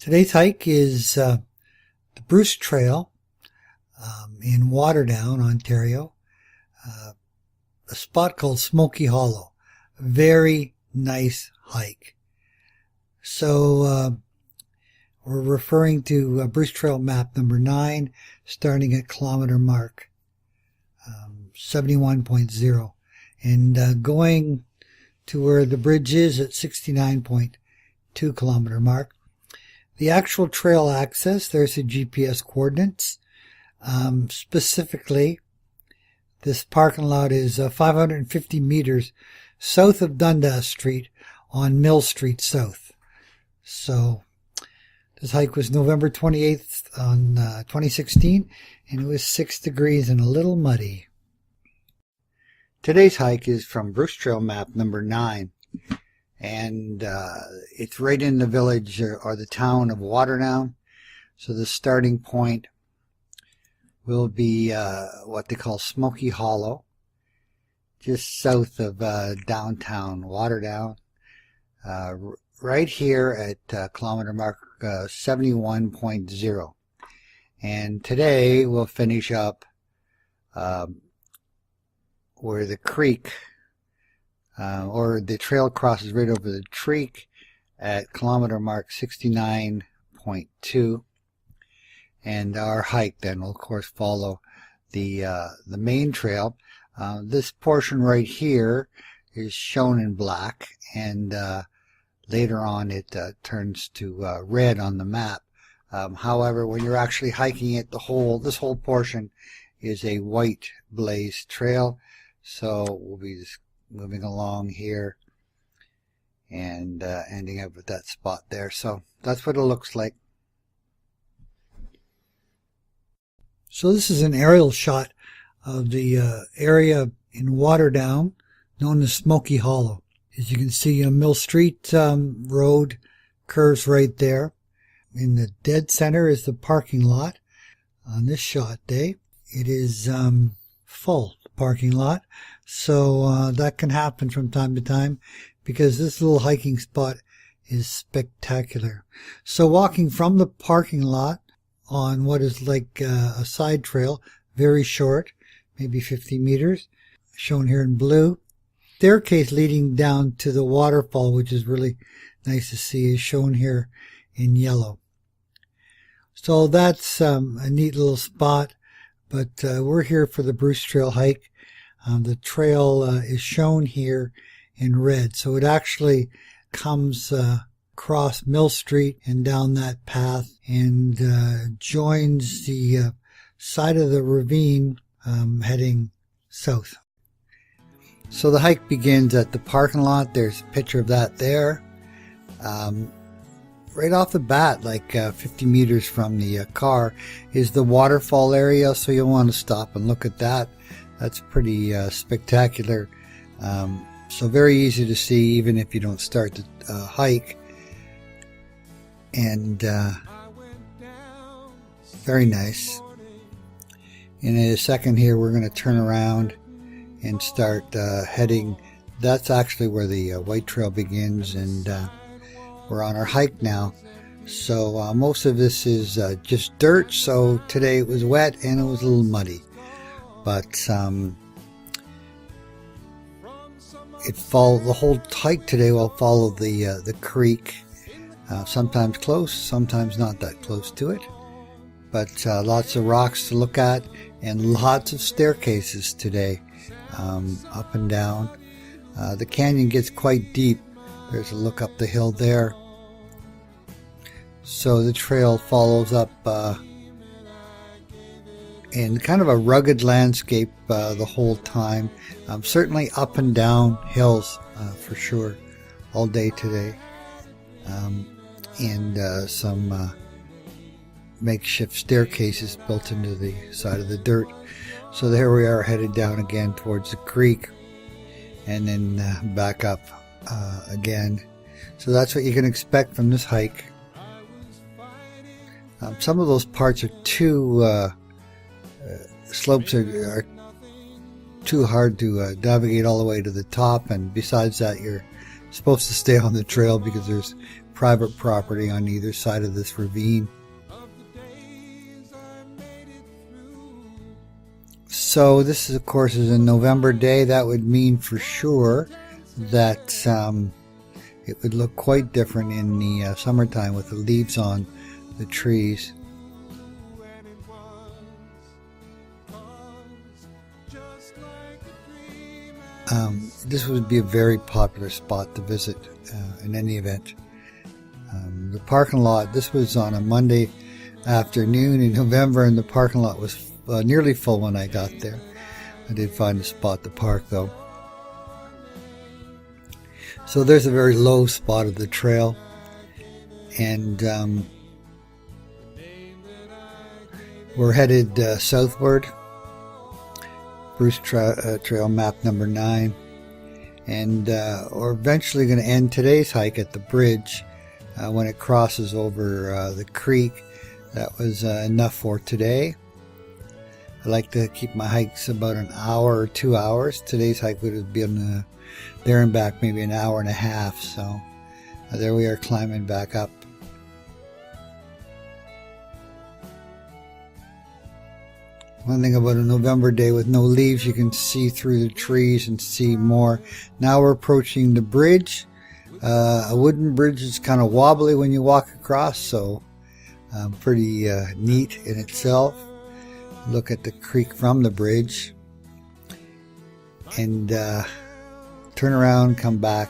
Today's hike is the Bruce Trail in Waterdown, Ontario, a spot called Smokey Hollow. Very nice hike. So we're referring to Bruce Trail map number 9, starting at kilometer mark 71.0 and going to where the bridge is at 69.2 kilometer mark. The actual trail access, there's the GPS coordinates. Specifically, this parking lot is 550 meters south of Dundas Street on Mill Street South. So this hike was November 28th on 2016, and it was 6 degrees and a little muddy. Today's hike is from Bruce Trail map number 9. And it's right in the village or the town of Waterdown. So the starting point will be what they call Smokey Hollow, just south of downtown Waterdown, right here at kilometer mark 71.0. And today we'll finish up where the creek or the trail crosses right over the creek at kilometer mark 69.2, and our hike then will of course follow the main trail. This portion right here is shown in black, and later on it turns to red on the map. However, when you're actually hiking it, this whole portion is a white blazed trail. So we'll be just moving along here and ending up with that spot there. So that's what it looks like. So this is an aerial shot of the area in Waterdown known as Smokey Hollow. As you can see, Mill Street Road curves right there. In the dead center is the parking lot. On this shot day, it is full parking lot. So that can happen from time to time because this little hiking spot is spectacular. So walking from the parking lot on what is like a side trail, very short, maybe 50 meters, shown here in blue. Staircase leading down to the waterfall, which is really nice to see, is shown here in yellow. So that's a neat little spot, but we're here for the Bruce Trail hike. The trail is shown here in red, so it actually comes across Mill Street and down that path and joins the side of the ravine heading south. So the hike begins at the parking lot. There's a picture of that there. Right off the bat, like 50 meters from the car, is the waterfall area, so you'll want to stop and look at that. That's pretty spectacular. So very easy to see even if you don't start the hike. And very nice. In a second here we're going to turn around and start heading. That's actually where the white trail begins, and we're on our hike now. So most of this is just dirt, so today it was wet and it was a little muddy. But the whole hike today will follow the creek, sometimes close, sometimes not that close to it. But lots of rocks to look at and lots of staircases today, up and down. The canyon gets quite deep. There's a look up the hill there. So the trail follows up in kind of a rugged landscape the whole time. Certainly up and down hills for sure all day today. And some makeshift staircases built into the side of the dirt. So there we are, headed down again towards the creek and then back up again. So that's what you can expect from this hike. Some of those parts are too slopes are too hard to navigate all the way to the top, and besides that, you're supposed to stay on the trail because there's private property on either side of this ravine. So this is, of course, is a November day. That would mean for sure that it would look quite different in the summertime with the leaves on the trees. This would be a very popular spot to visit in any event. The parking lot, this was on a Monday afternoon in November, and the parking lot was nearly full when I got there. I did find a spot to park though. So there's a very low spot of the trail, and we're headed southward. Bruce Trail map number 9, and we're eventually going to end today's hike at the bridge when it crosses over the creek. That was enough for today. I like to keep my hikes about an hour or 2 hours. Today's hike would have been there and back maybe an hour and a half. So there we are, climbing back up. One thing about a November day with no leaves, you can see through the trees and see more. Now we're approaching the bridge. A wooden bridge is kind of wobbly when you walk across, so pretty neat in itself. Look at the creek from the bridge, and turn around, come back,